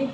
Good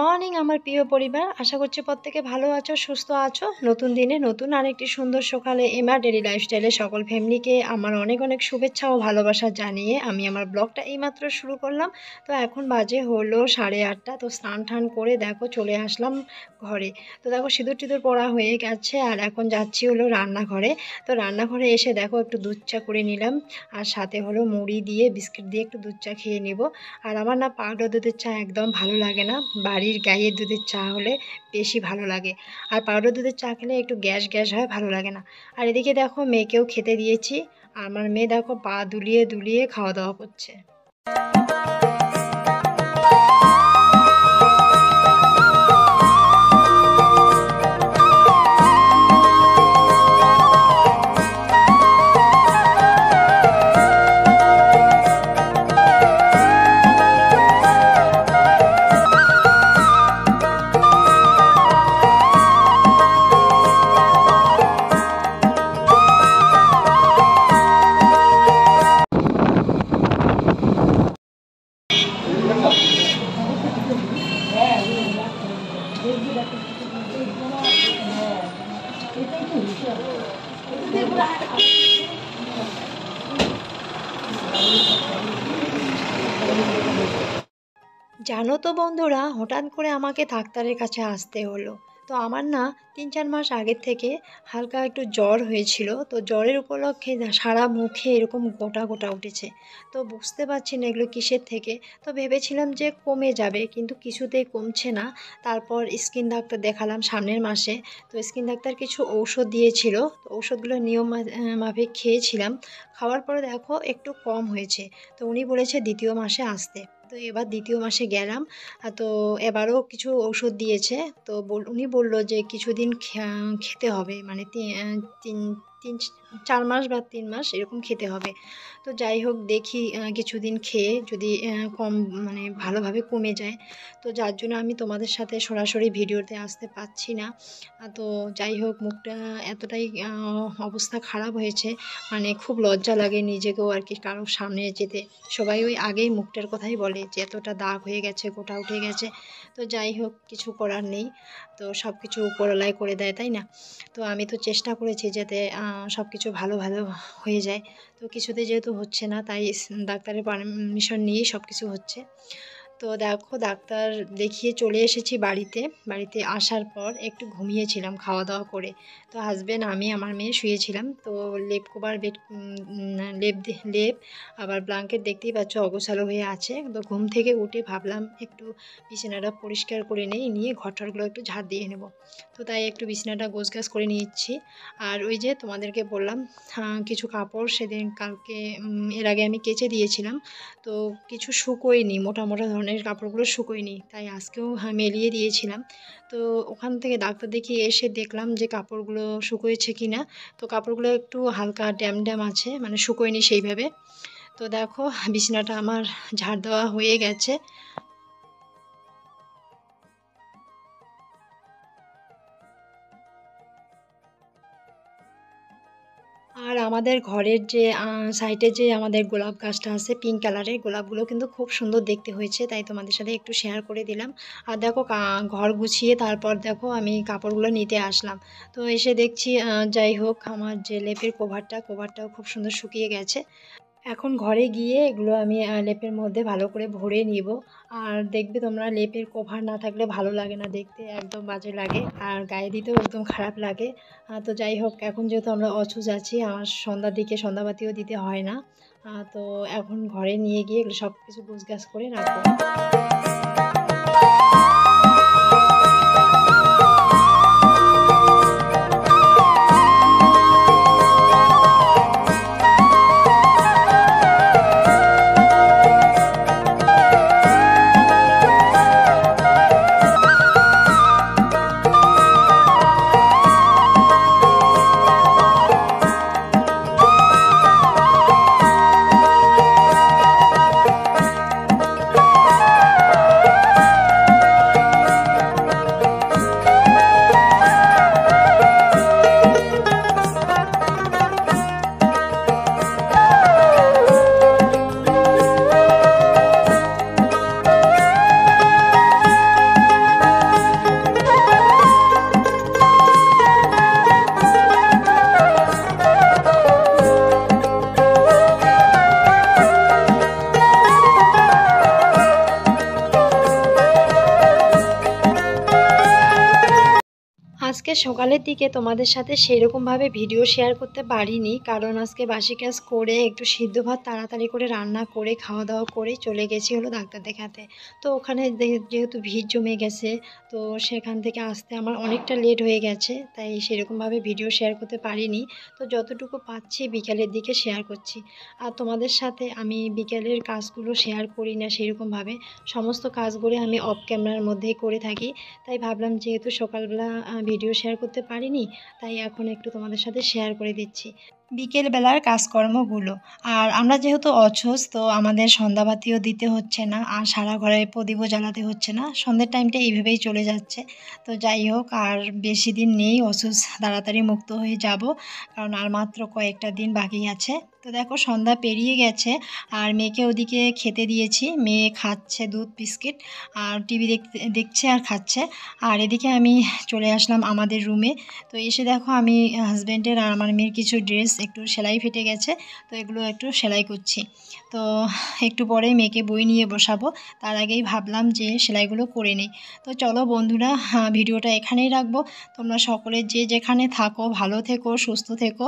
morning আমার প্রিয় পরিবার, আশা করছি প্রত্যেকে ভালো আছো, সুস্থ আছো। নতুন দিনে নতুন আরেকটি সুন্দর সকালে এমা ডেলি লাইফস্টাইলে সকল ফ্যামিলিকে আমার অনেক অনেক শুভেচ্ছা ও ভালোবাসা জানিয়ে আমি আমার ব্লগটা এইমাত্র শুরু করলাম। তো এখন বাজে হলো 8:30। তো স্নান টান করে দেখো চলে আসলাম ঘরে। তো দেখো সিঁদুর টিঁদুর পরা হয়ে গেছে আর এখন যাচ্ছি হলো রান্নাঘরে। তো রান্নাঘরে এসে দেখো একটু দুধ চা করে নিলাম আর সাথে হলো মুড়ি দিয়ে বিস্কিট দিয়ে একটু দুধ চা খেয়ে নিব। আর আমার না পাউডার দুধের চা একদম ভালো লাগে না, বাড়ির গাইয়ের দুধের চা হলে বেশি ভালো লাগে। আর পাউডার দুধের চা খেলে একটু গ্যাস গ্যাস হয়, ভালো লাগে না। আর এদিকে দেখো মেয়েকেও খেতে দিয়েছি। আর আমার মেয়ে দেখো পা দুলিয়ে দুলিয়ে খাওয়া দাওয়া করছে। জানো তো বন্ধুরা, হঠাৎ করে আমাকে ডাক্তারের কাছে আসতে হলো। তো আমার না 3-4 মাস আগের থেকে হালকা একটু জ্বর হয়েছিল। তো জ্বরের উপলক্ষে সারা মুখে এরকম গোটা গোটা উঠেছে। তো বুঝতে পারছি না এগুলো কিসের থেকে। তো ভেবেছিলাম যে কমে যাবে, কিন্তু কিছুতেই কমছে না। তারপর স্কিন ডাক্তার দেখালাম সামনের মাসে। তো স্কিন ডাক্তার কিছু ঔষধ দিয়েছিল, তো ঔষধগুলো নিয়ম মাফিক খেয়েছিলাম। খাওয়ার পরে দেখো একটু কম হয়েছে। তো উনি বলেছে 2য় মাসে আসতে। তো এবার 2য় মাসে গেলাম। তো এবারও কিছু ওষুধ দিয়েছে। তো উনি বলল যে কিছুদিন খেতে হবে, মানে 4 মাস বা 3 মাস এরকম খেতে হবে। তো যাই হোক দেখি কিছুদিন খেয়ে যদি কম মানে ভালোভাবে কমে যায়। তো যার জন্য আমি তোমাদের সাথে সরাসরি ভিডিওতে আসতে পারছি না। তো যাই হোক মুখটা এতটাই অবস্থা খারাপ হয়েছে, মানে খুব লজ্জা লাগে নিজেকেও আর কি কারোর সামনে যেতে। সবাই ওই আগেই মুখটার কথাই বলে যে এতটা দাগ হয়ে গেছে, গোটা উঠে গেছে। তো যাই হোক কিছু করার নেই। তো সব কিছু উপরওয়ালাই করে দেয়, তাই না? তো আমি তো চেষ্টা করেছি যাতে সব কিছু ভালো ভালো হয়ে যায়। তো কিছুতে যেহেতু হচ্ছে না, তাই ডাক্তারের পারমিশন নিয়েই সব কিছু হচ্ছে। তো দেখো ডাক্তার দেখিয়ে চলে এসেছি বাড়িতে। বাড়িতে আসার পর একটু ঘুমিয়েছিলাম খাওয়া দাওয়া করে। তো হাজব্যান্ড আমি আমার মেয়ে শুয়েছিলাম। তো লেপ কভার বেড লেপ আবার ব্ল্যাঙ্কেট দেখতেই পাচ্ছ অগোছালো হয়ে আছে। তো ঘুম থেকে উঠে ভাবলাম একটু বিছানাটা পরিষ্কার করে নিয়ে ঘরটারগুলো একটু ঝাড় দিয়ে নেব। তো তাই একটু বিছানাটা গোছগাছ করে নিচ্ছি। আর ওই যে তোমাদেরকে বললাম কিছু কাপড় সেদিন কালকে এর আগে আমি কেচে দিয়েছিলাম। তো কিছু শুকোয়নি, মোটা মোটা ধরনের কাপড়গুলো শুকোয়নি, তাই আজকেও মেলিয়ে দিয়েছিলাম। তো ওখান থেকে ডাক্তার দেখিয়ে এসে দেখলাম যে কাপড়গুলো শুকোয়েছে কি না। তো কাপড়গুলো একটু হালকা ড্যাম ড্যাম আছে, মানে শুকোয়নি সেইভাবে। তো দেখো বিছানাটা আমার ঝাড় দেওয়া হয়ে গেছে। আর আমাদের ঘরের যে সাইডে যে আমাদের গোলাপ গাছটা আছে পিঙ্ক কালারের, গোলাপগুলো কিন্তু খুব সুন্দর দেখতে হয়েছে, তাই তোমাদের সাথে একটু শেয়ার করে দিলাম। আর দেখো ঘর গুছিয়ে তারপর দেখো আমি কাপড়গুলো নিতে আসলাম। তো এসে দেখছি যাই হোক আমার যে লেপের কভারটাও খুব সুন্দর শুকিয়ে গেছে। এখন ঘরে গিয়ে এগুলো আমি লেপের মধ্যে ভালো করে ভরে নিব। আর দেখবে তোমরা লেপের কভার না থাকলে ভালো লাগে না, দেখতে একদম বাজে লাগে আর গায়ে দিতেও একদম খারাপ লাগে। তো যাই হোক এখন যেহেতু আমরা অছুজ আছি, আমার সন্ধ্যার দিকে সন্ধ্যাবাতিও দিতে হয় না। তো এখন ঘরে নিয়ে গিয়ে এগুলো সব কিছু গোছগাছ করে রাখবো। আজকে সকালের দিকে তোমাদের সাথে সেরকমভাবে ভিডিও শেয়ার করতে পারিনি, কারণ আজকে বাসি কাজ করে একটু সিদ্ধ ভাত তাড়াতাড়ি করে রান্না করে খাওয়া দাওয়া করে চলে গেছি হলো ডাক্তার দেখাতে। তো ওখানে যেহেতু ভিড় জমে গেছে, তো সেখান থেকে আসতে আমার অনেকটা লেট হয়ে গেছে, তাই সেরকমভাবে ভিডিও শেয়ার করতে পারিনি। তো যতটুকু পাচ্ছি বিকালের দিকে শেয়ার করছি। আর তোমাদের সাথে আমি বিকেলের কাজগুলো শেয়ার করি না সেরকমভাবে, সমস্ত কাজগুলো আমি অফ ক্যামেরার মধ্যেই করে থাকি। তাই ভাবলাম যেহেতু সকালবেলা ভিডিও শেয়ার করতে পারিনি, তাই এখন একটু তোমাদের সাথে শেয়ার করে দিচ্ছি বিকেলবেলার কাজকর্মগুলো। আর আমরা যেহেতু অসুস্থ, আমাদের সন্ধ্যাবাতিও দিতে হচ্ছে না, আর সারা ঘরে প্রদীপও জ্বালাতে হচ্ছে না, সন্ধ্যের টাইমটা এইভাবেই চলে যাচ্ছে। তো যাই হোক, আর বেশি দিন নেই, অসুস্থ তাড়াতাড়ি মুক্ত হয়ে যাব, কারণ আর মাত্র কয়েকটা দিন বাকি আছে। তো দেখো সন্ধ্যা পেরিয়ে গেছে, আর মেয়েকে ওদিকে খেতে দিয়েছি, মেয়ে খাচ্ছে দুধ বিস্কিট আর টিভি দেখছে আর খাচ্ছে। আর এদিকে আমি চলে আসলাম আমাদের রুমে। তো এসে দেখো আমি হাজব্যান্ডের আর আমার মেয়ের কিছু ড্রেস একটু সেলাই ফেটে গেছে, তো এগুলো একটু সেলাই করছি। তো একটু পরে মেয়েকে বই নিয়ে বসাবো, তার আগেই ভাবলাম যে সেলাইগুলো করে নিই। তো চলো বন্ধুরা, ভিডিওটা এখানেই রাখবো। তোমরা সকলে যে যেখানে থাকো ভালো থেকো, সুস্থ থেকো।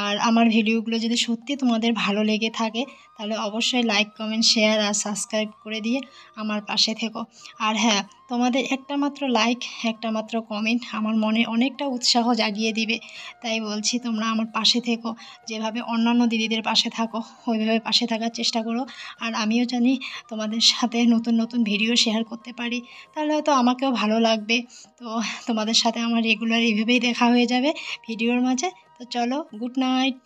আর আমার ভিডিওগুলো যদি সত্যি তোমাদের ভালো লেগে থাকে, তাহলে অবশ্যই লাইক, কমেন্ট, শেয়ার আর সাবস্ক্রাইব করে দিয়ে আমার পাশে থেকো। আর হ্যাঁ, তোমাদের একটা মাত্র লাইক, একটা মাত্র কমেন্ট আমার মনে অনেকটা উৎসাহ জাগিয়ে দিবে। তাই বলছি, তোমরা আমার পাশে থেকো, যেভাবে অন্যান্য দিদিদের পাশে থাকো ওইভাবে পাশে থাকার চেষ্টা করো। আর আমিও জানি তোমাদের সাথে নতুন নতুন ভিডিও শেয়ার করতে পারি, তাহলে হয়তো আমাকেও ভালো লাগবে। তো তোমাদের সাথে আমার রেগুলার এইভাবেই দেখা হয়ে যাবে ভিডিওর মাঝে। তো চলো, গুড নাইট।